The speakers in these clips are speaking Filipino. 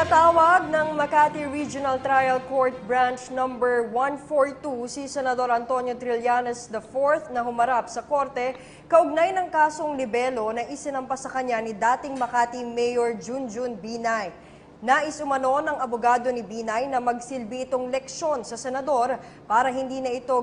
Ipinatawag ng Makati Regional Trial Court Branch Number 142 si Senador Antonio Trillanes IV na humarap sa korte kaugnay ng kasong libelo na isinampa sa kanya ni dating Makati Mayor Junjun Binay. Nais umano ng abogado ni Binay na magsilbi itong leksyon sa senador para hindi na nito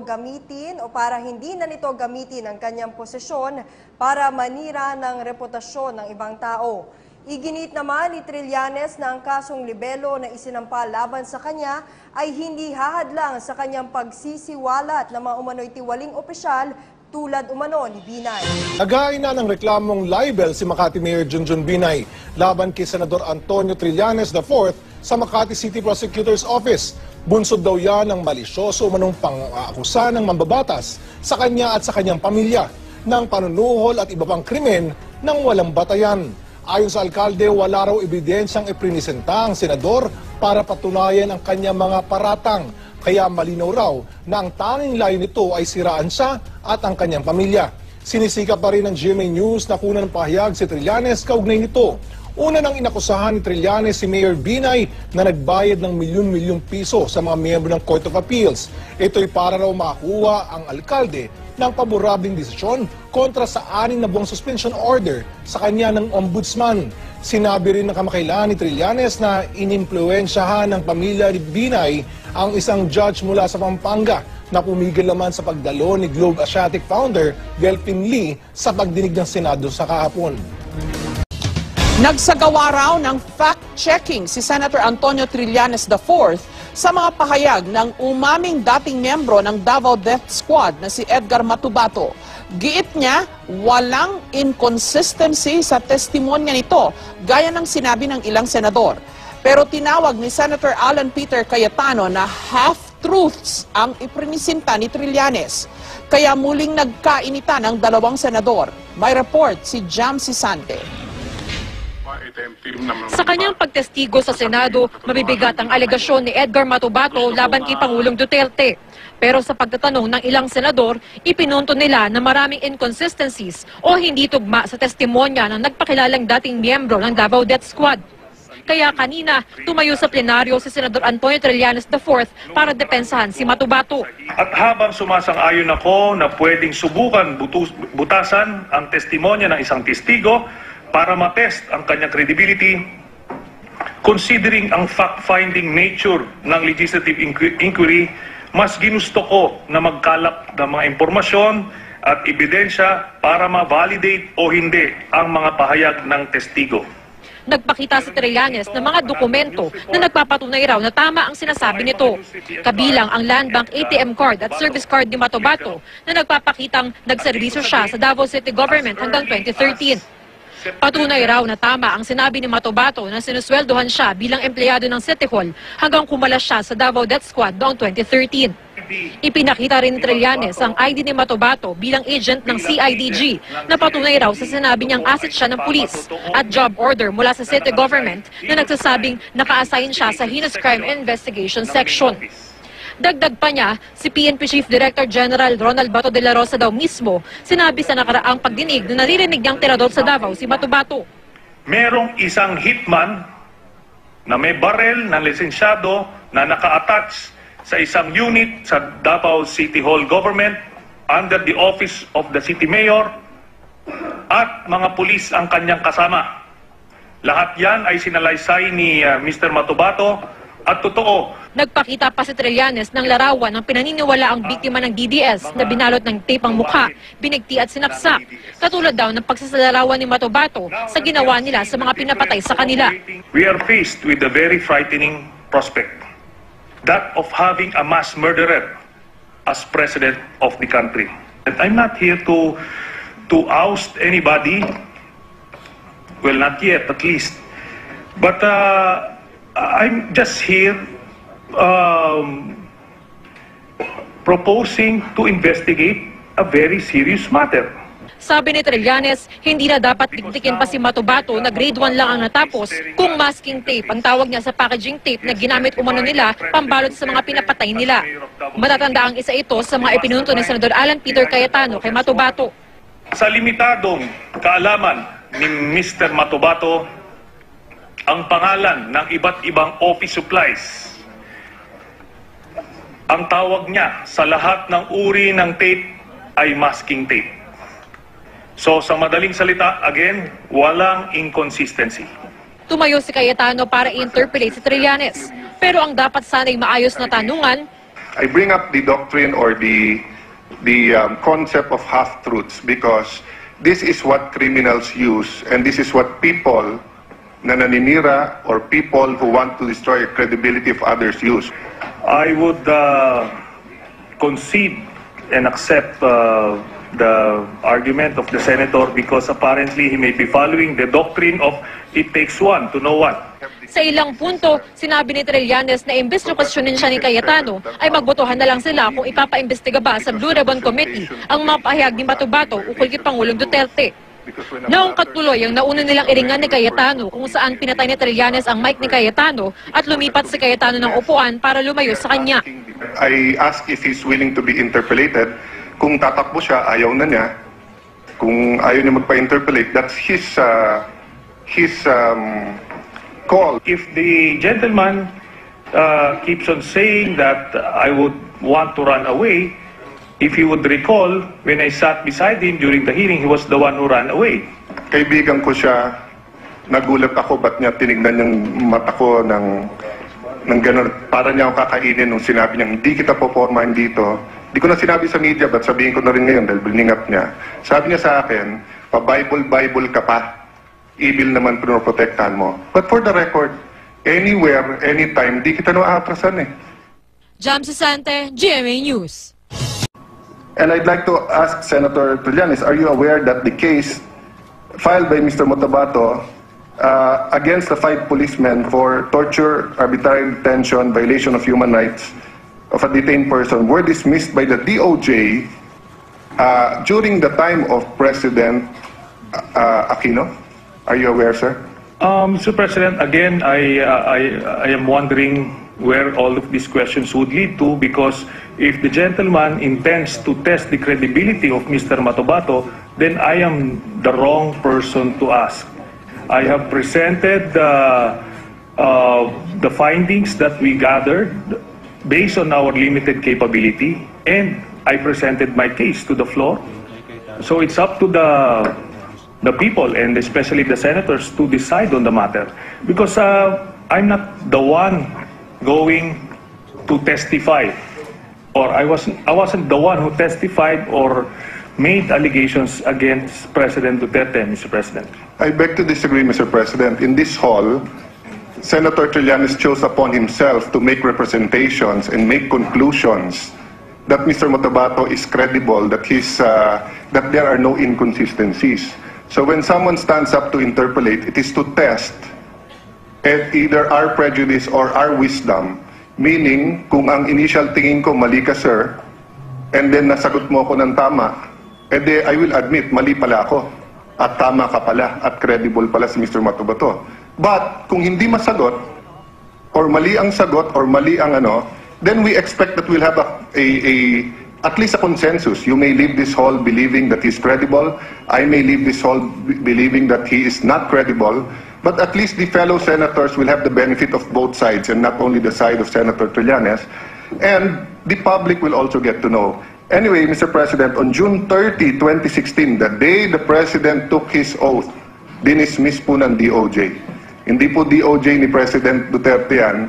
gamitin ang kanyang posisyon para manira ng reputasyon ng ibang tao. Iginit naman ni Trillanes na ang kasong libelo na isinampa laban sa kanya ay hindi hahadlang sa kanyang pagsisiwalat ng mga umano'y tiwaling opisyal tulad umano ni Binay. Naghain na ng reklamong libel si Makati Mayor Junjun Binay laban kay Senador Antonio Trillanes IV sa Makati City Prosecutor's Office. Bunsod daw yan ng malisyoso umanong pang-aakusa ng mambabatas sa kanya at sa kanyang pamilya ng panunuhol at iba pang krimen ng walang batayan. Ayon sa alkalde, wala raw ebidensyang iprinisenta ang senador para patunayan ang kanyang mga paratang. Kaya malinaw raw na ang tanging layo nito ay siraan siya at ang kanyang pamilya. Sinisikap pa rin ng GMA News na kunan ng pahayag si Trillanes kaugnay nito. Una nang inakusahan ni Trillanes si Mayor Binay na nagbayad ng milyon-milyong piso sa mga miyembro ng Court of Appeals. Ito'y para raw makakuha ang alkalde ng paborableng desisyon kontra sa 6 na buwang suspension order sa kanya ng ombudsman. Sinabi rin ng kamakailan ni Trillanes na inimpluwensyahan ng pamilya ni Binay ang isang judge mula sa Pampanga na pumigil naman sa pagdalo ni Globe Asiatic founder Delphine Lee sa pagdinig ng Senado sa kahapon. Nagsagawa raw ng fact-checking si Senator Antonio Trillanes IV sa mga pahayag ng umaming dating miyembro ng Davao Death Squad na si Edgar Matubato. Giit niya, walang inconsistency sa testimonya nito, gaya ng sinabi ng ilang senador. Pero tinawag ni Senator Alan Peter Cayetano na half-truths ang iprinisinta ni Trillanes. Kaya muling nagkainitan ang dalawang senador. May report si Jam Sisante. Sa kanyang pagtestigo sa Senado, mabibigat ang alegasyon ni Edgar Matubato laban kay Pangulong Duterte. Pero sa pagtatanong ng ilang senador, ipinunto nila na maraming inconsistencies o hindi tugma sa testimonya ng nagpakilalang dating miyembro ng Davao Death Squad. Kaya kanina, tumayo sa plenaryo si Senador Antonio Trillanes IV para depensahan si Matubato. At habang sumasang-ayon ako na pwedeng subukan butasan ang testimonya ng isang testigo, para matest ang kanyang credibility, considering ang fact-finding nature ng legislative inquiry, mas ginusto ko na magkalap ng mga impormasyon at ebidensya para ma-validate o hindi ang mga pahayag ng testigo. Nagpakita si Trillanes ng mga dokumento na nagpapatunay raw na tama ang sinasabi nito. Kabilang ang Land Bank ATM card at service card ni Matubato na nagpapakitang nagserbisyo siya sa Davao City Government hanggang 2013. Patunay raw na tama ang sinabi ni Matubato na sinusweldohan siya bilang empleyado ng City Hall hanggang kumalas siya sa Davao Death Squad noong 2013. Ipinakita rin ni Trillanes ang ID ni Matubato bilang agent ng CIDG na patunay raw sa sinabi niyang asset siya ng pulis at job order mula sa city government na nagsasabing naka-assign siya sa Heinous Crime Investigation Section. Dagdag pa niya, si PNP Chief Director General Ronald Bato de la Rosa daw mismo sinabi sa nakaraang pagdinig na naririnig niyang tirador sa Davao si Matubato. Merong isang hitman na may barel na lisensyado na naka-attach sa isang unit sa Davao City Hall Government under the office of the City Mayor at mga pulis ang kanyang kasama. Lahat yan ay sinalaysay ni Mr. Matubato at totoo. Nagpakita pa si Trillanes ng larawan ng pinaniniwala ang biktima ng DDS na binalot ng tape ang mukha, binigti at sinaksak. Katulad daw ng pagsasalarawan ni Matubato sa ginawa nila sa mga pinapatay sa kanila. We are faced with a very frightening prospect, that of having a mass murderer as president of the country. And I'm not here to oust anybody, well, not yet at least, but I'm just here proposing to investigate a very serious matter. Sabi ni Trillanes, hindi na dapat tiktikin pa si Matubato na grade 1 lang ang natapos kung masking tape ang tawag niya sa packaging tape na ginamit umano nila pambalot sa mga pinapatay nila. Matatanda ang isa ito sa mga ipinunto ni Senador Alan Peter Cayetano kay Matubato. Sa limitadong kaalaman ni Mr. Matubato, ang pangalan ng iba't ibang office supplies. Ang tawag niya sa lahat ng uri ng tape ay masking tape. So sa madaling salita, again, walang inconsistency. Tumayo si Cayetano para i-interpellate si Trillanes. Pero ang dapat sana'y maayos na tanungan, I bring up the doctrine or the concept of half-truths because this is what criminals use and this is what people na naninira or people who want to destroy the credibility of others use. I would concede and accept the argument of the senator because apparently he may be following the doctrine of it takes one to know one. sa ilang punto, sinabi ni Trillanes na imbes na kwestiyonin siya ni Cayetano, ay magbotohan na lang sila kung ipapaimbestiga ba sa Blue Ribbon Committee ang mga pahayag ni Matubato ukol kay Pangulong Duterte. Naungkat tuloy ang nauna nilang iringan ni Cayetano kung saan pinatay ni Trillanes ang mic ni Cayetano at lumipat si Cayetano ng upuan para lumayo sa kanya. I asked if he's willing to be interpellated. Kung tatakbo siya, ayaw na niya. Kung ayaw niya magpa-interpellate, that's his call. If the gentleman keeps on saying that I would want to run away, if he would recall, when I sat beside him during the hearing, he was the one who ran away. Kaibigan ko siya, nagulat ako, ba't niya tinignan yung mata ko ng gano'n, para niya ako kakainin nung sinabi niya, hindi kita popormahin dito. Di ko na sinabi sa media, but sabihin ko na rin ngayon dahil biningat niya. Sabi niya sa akin, pa-Bible ka pa. Evil naman pinoprotektahan mo. But for the record, anywhere, anytime, di kita naatrasan eh. Jam Sasante, GMA News. And I'd like to ask Senator Trillanes, are you aware that the case filed by Mr. Matabato against the 5 policemen for torture, arbitrary detention, violation of human rights of a detained person were dismissed by the DOJ during the time of President Aquino? Are you aware, sir? Mr. President, again, I am wondering where all of these questions would lead to, because if the gentleman intends to test the credibility of Mr. Matabato, then I am the wrong person to ask. I have presented the findings that we gathered based on our limited capability, and I presented my case to the floor. So it's up to the people, and especially the senators, to decide on the matter. Because I'm not the one going to testify, or I wasn't the one who testified or made allegations against President Duterte, Mr. President. I beg to disagree, Mr. President. In this hall, Senator Trillanes chose upon himself to make representations and make conclusions that Mr. Matabato is credible, that that there are no inconsistencies. So when someone stands up to interpolate, it is to test either our prejudice or our wisdom. Meaning, kung ang initial tingin ko, mali ka, sir, and then nasagot mo ako ng tama, edi I will admit, mali pala ako. At tama ka pala, at credible pala si Mr. Matabato. But, kung hindi masagot, or mali ang sagot, or mali ang then we expect that we'll have at least a consensus. You may leave this hall believing that he's credible. I may leave this hall believing that he is not credible. But at least the fellow senators will have the benefit of both sides and not only the side of Senator Trillanes. And the public will also get to know. Anyway, Mr. President, on June 30, 2016, the day the President took his oath, dinismiss po ng DOJ. Hindi po DOJ ni President Duterte yan.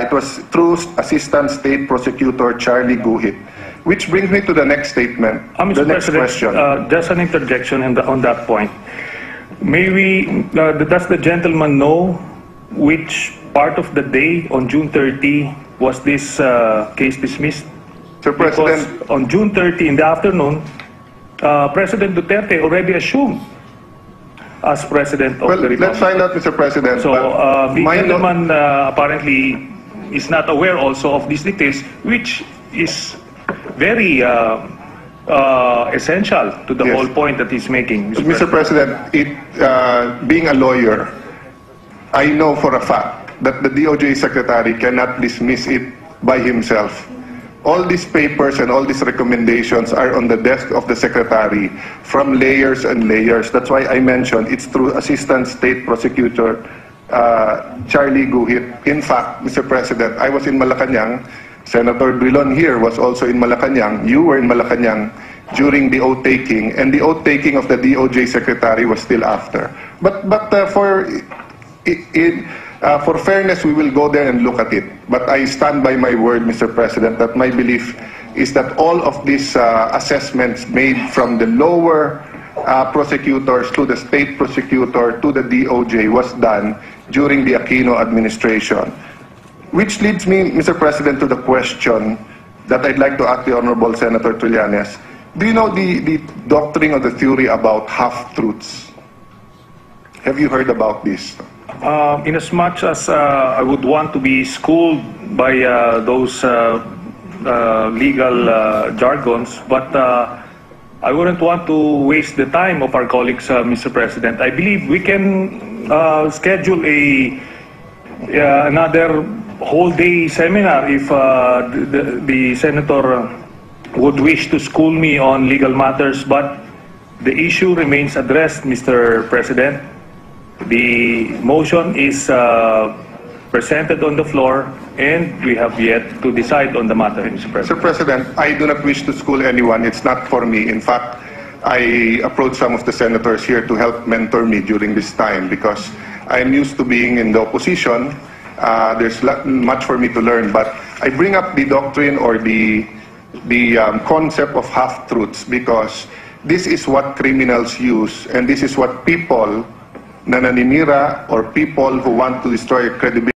It was through Assistant State Prosecutor Charlie Guhit. Which brings me to the next statement, Mr. the next President, question. Just an interjection on that point. Does the gentleman know which part of the day on June 30 was this case dismissed? Sir President, because on June 30 in the afternoon, President Duterte already assumed as President of the Republic. Let's find out, Mr. President. So the gentleman apparently is not aware also of these details, which is very essential to the whole point that he's making. Mr. President, being a lawyer, I know for a fact that the DOJ Secretary cannot dismiss it by himself. All these papers and all these recommendations are on the desk of the Secretary from layers and layers. That's why I mentioned it's through Assistant State Prosecutor Charlie Guhit. In fact, Mr. President, I was in Malacanang. Senator Drilon here was also in Malacanang. You were in Malacanang during the oath-taking, and the oath-taking of the DOJ Secretary was still after. But for fairness, we will go there and look at it. But I stand by my word, Mr. President, that my belief is that all of these assessments made from the lower prosecutors to the state prosecutor to the DOJ was done during the Aquino administration. Which leads me, Mr. President, to the question that I'd like to ask the Honorable Senator Trillanes. Do you know the doctrine or the theory about half-truths? Have you heard about this? Inasmuch as I would want to be schooled by those legal jargons, but I wouldn't want to waste the time of our colleagues, Mr. President. I believe we can schedule another whole-day seminar if the Senator would wish to school me on legal matters, but the issue remains addressed, Mr. President. The motion is presented on the floor, and we have yet to decide on the matter, Mr. President. Mr. President, I do not wish to school anyone. It's not for me. In fact, I approached some of the senators here to help mentor me during this time because I'm used to being in the opposition. There's much for me to learn, but I bring up the doctrine or the concept of half-truths because this is what criminals use, and this is what people na naninira or people who want to destroy credibility